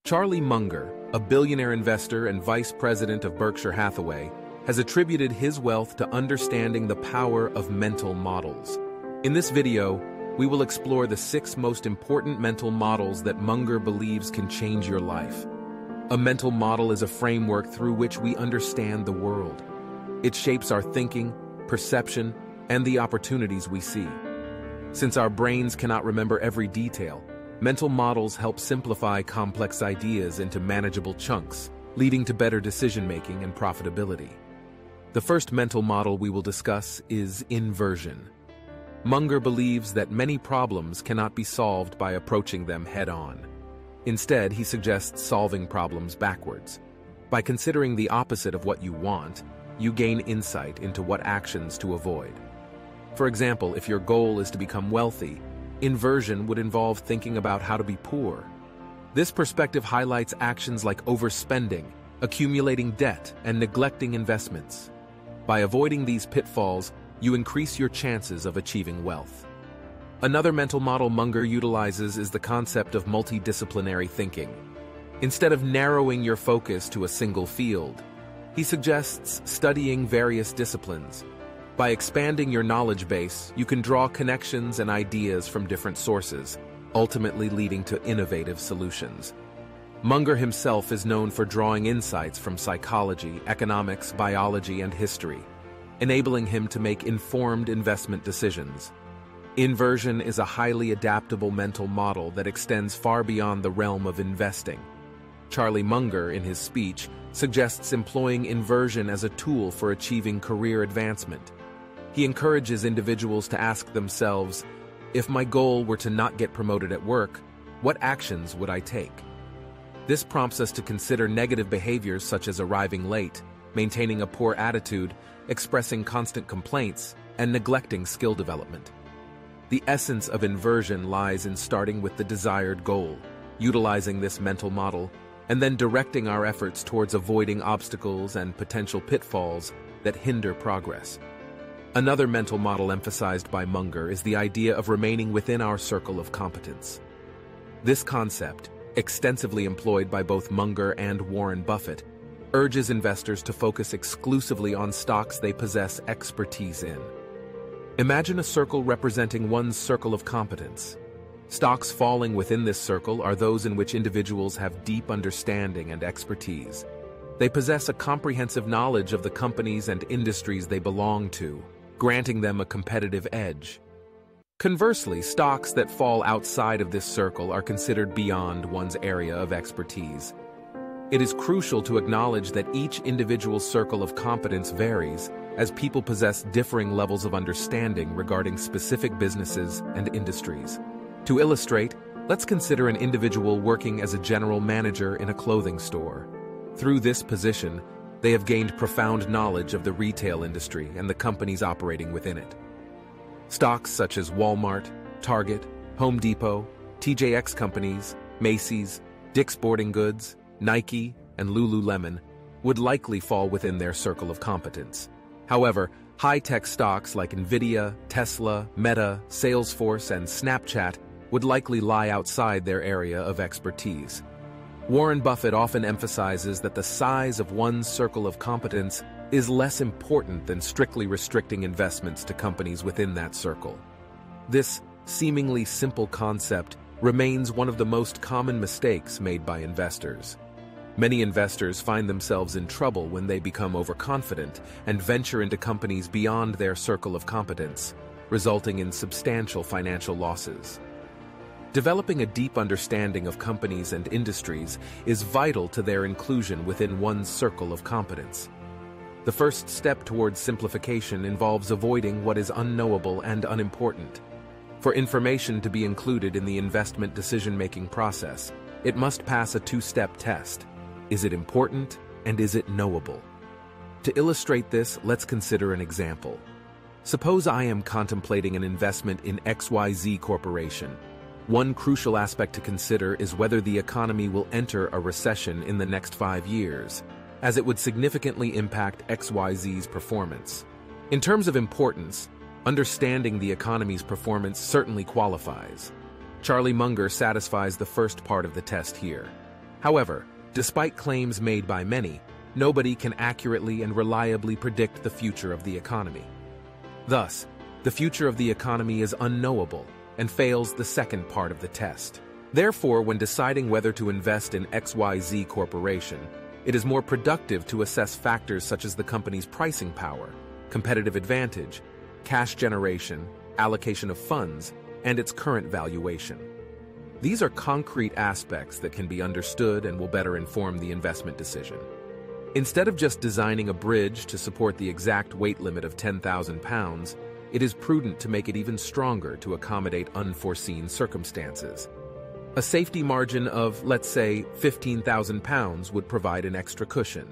Charlie Munger, a billionaire investor and vice president of Berkshire Hathaway, has attributed his wealth to understanding the power of mental models. In this video, we will explore the 6 most important mental models that Munger believes can change your life. A mental model is a framework through which we understand the world. It shapes our thinking, perception, and the opportunities we see. Since our brains cannot remember every detail, mental models help simplify complex ideas into manageable chunks, leading to better decision-making and profitability. The first mental model we will discuss is inversion. Munger believes that many problems cannot be solved by approaching them head-on. Instead, he suggests solving problems backwards. By considering the opposite of what you want, you gain insight into what actions to avoid. For example, if your goal is to become wealthy, inversion would involve thinking about how to be poor. This perspective highlights actions like overspending, accumulating debt, and neglecting investments. By avoiding these pitfalls, you increase your chances of achieving wealth. Another mental model Munger utilizes is the concept of multidisciplinary thinking. Instead of narrowing your focus to a single field, he suggests studying various disciplines. By expanding your knowledge base, you can draw connections and ideas from different sources, ultimately leading to innovative solutions. Munger himself is known for drawing insights from psychology, economics, biology, and history, enabling him to make informed investment decisions. Inversion is a highly adaptable mental model that extends far beyond the realm of investing. Charlie Munger, in his speech, suggests employing inversion as a tool for achieving career advancement. He encourages individuals to ask themselves, if my goal were to not get promoted at work, what actions would I take? This prompts us to consider negative behaviors such as arriving late, maintaining a poor attitude, expressing constant complaints, and neglecting skill development. The essence of inversion lies in starting with the desired goal, utilizing this mental model, and then directing our efforts towards avoiding obstacles and potential pitfalls that hinder progress. Another mental model emphasized by Munger is the idea of remaining within our circle of competence. This concept, extensively employed by both Munger and Warren Buffett, urges investors to focus exclusively on stocks they possess expertise in. Imagine a circle representing one's circle of competence. Stocks falling within this circle are those in which individuals have deep understanding and expertise. They possess a comprehensive knowledge of the companies and industries they belong to, granting them a competitive edge. Conversely, stocks that fall outside of this circle are considered beyond one's area of expertise. It is crucial to acknowledge that each individual circle of competence varies, as people possess differing levels of understanding regarding specific businesses and industries. To illustrate, let's consider an individual working as a general manager in a clothing store. Through this position, they have gained profound knowledge of the retail industry and the companies operating within it. Stocks such as Walmart, Target, Home Depot, TJX Companies, Macy's, Dick's Sporting Goods, Nike, and Lululemon would likely fall within their circle of competence. However, high-tech stocks like Nvidia, Tesla, Meta, Salesforce, and Snapchat would likely lie outside their area of expertise. Warren Buffett often emphasizes that the size of one's circle of competence is less important than strictly restricting investments to companies within that circle. This seemingly simple concept remains one of the most common mistakes made by investors. Many investors find themselves in trouble when they become overconfident and venture into companies beyond their circle of competence, resulting in substantial financial losses. Developing a deep understanding of companies and industries is vital to their inclusion within one's circle of competence. The first step towards simplification involves avoiding what is unknowable and unimportant. For information to be included in the investment decision-making process, it must pass a 2-step test. Is it important, and is it knowable? To illustrate this, let's consider an example. Suppose I am contemplating an investment in XYZ Corporation. One crucial aspect to consider is whether the economy will enter a recession in the next 5 years, as it would significantly impact XYZ's performance. In terms of importance, understanding the economy's performance certainly qualifies. Charlie Munger satisfies the first part of the test here. However, despite claims made by many, nobody can accurately and reliably predict the future of the economy. Thus, the future of the economy is unknowable and fails the second part of the test. Therefore, when deciding whether to invest in XYZ Corporation, it is more productive to assess factors such as the company's pricing power, competitive advantage, cash generation, allocation of funds, and its current valuation. These are concrete aspects that can be understood and will better inform the investment decision. Instead of just designing a bridge to support the exact weight limit of 10,000 pounds, it is prudent to make it even stronger to accommodate unforeseen circumstances. A safety margin of, let's say, 15,000 pounds would provide an extra cushion.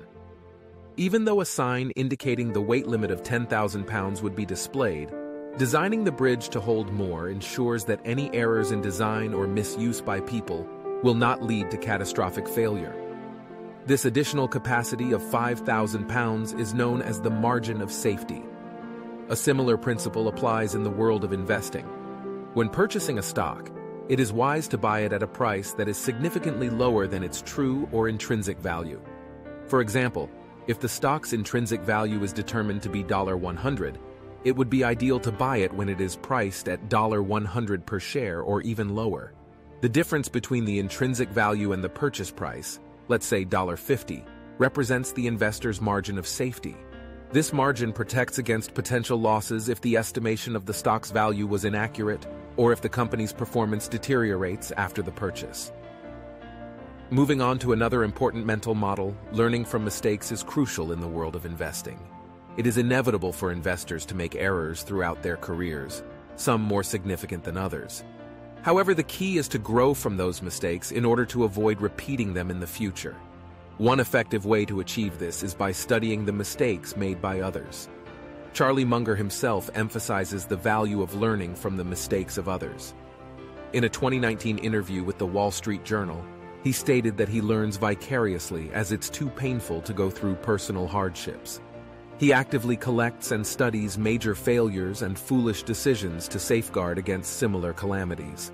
Even though a sign indicating the weight limit of 10,000 pounds would be displayed, designing the bridge to hold more ensures that any errors in design or misuse by people will not lead to catastrophic failure. This additional capacity of 5,000 pounds is known as the margin of safety. A similar principle applies in the world of investing. When purchasing a stock, it is wise to buy it at a price that is significantly lower than its true or intrinsic value. For example, if the stock's intrinsic value is determined to be $100, it would be ideal to buy it when it is priced at $100 per share or even lower. The difference between the intrinsic value and the purchase price, let's say $50, represents the investor's margin of safety. This margin protects against potential losses if the estimation of the stock's value was inaccurate or if the company's performance deteriorates after the purchase. Moving on to another important mental model, learning from mistakes is crucial in the world of investing. It is inevitable for investors to make errors throughout their careers, some more significant than others. However, the key is to grow from those mistakes in order to avoid repeating them in the future. One effective way to achieve this is by studying the mistakes made by others. Charlie Munger himself emphasizes the value of learning from the mistakes of others. In a 2019 interview with the Wall Street Journal, he stated that he learns vicariously as it's too painful to go through personal hardships. He actively collects and studies major failures and foolish decisions to safeguard against similar calamities.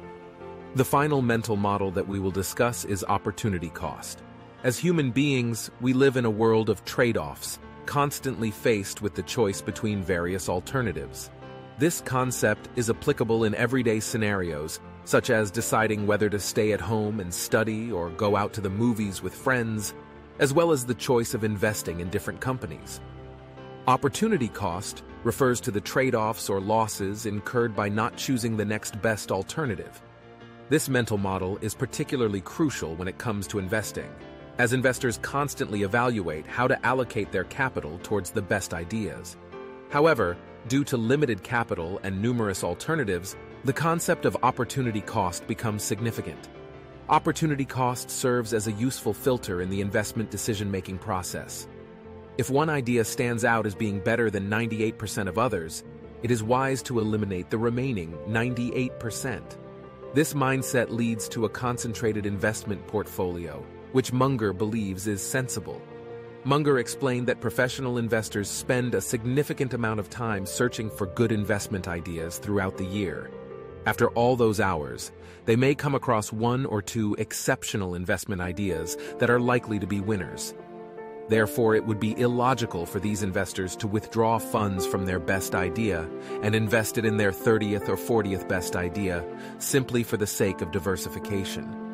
The final mental model that we will discuss is opportunity cost. As human beings, we live in a world of trade-offs, constantly faced with the choice between various alternatives. This concept is applicable in everyday scenarios, such as deciding whether to stay at home and study or go out to the movies with friends, as well as the choice of investing in different companies. Opportunity cost refers to the trade-offs or losses incurred by not choosing the next best alternative. This mental model is particularly crucial when it comes to investing, as investors constantly evaluate how to allocate their capital towards the best ideas. However, due to limited capital and numerous alternatives, the concept of opportunity cost becomes significant. Opportunity cost serves as a useful filter in the investment decision-making process. If one idea stands out as being better than 98% of others, it is wise to eliminate the remaining 98%. This mindset leads to a concentrated investment portfolio, which Munger believes is sensible. Munger explained that professional investors spend a significant amount of time searching for good investment ideas throughout the year. After all those hours, they may come across one or two exceptional investment ideas that are likely to be winners. Therefore, it would be illogical for these investors to withdraw funds from their best idea and invest it in their 30th or 40th best idea simply for the sake of diversification.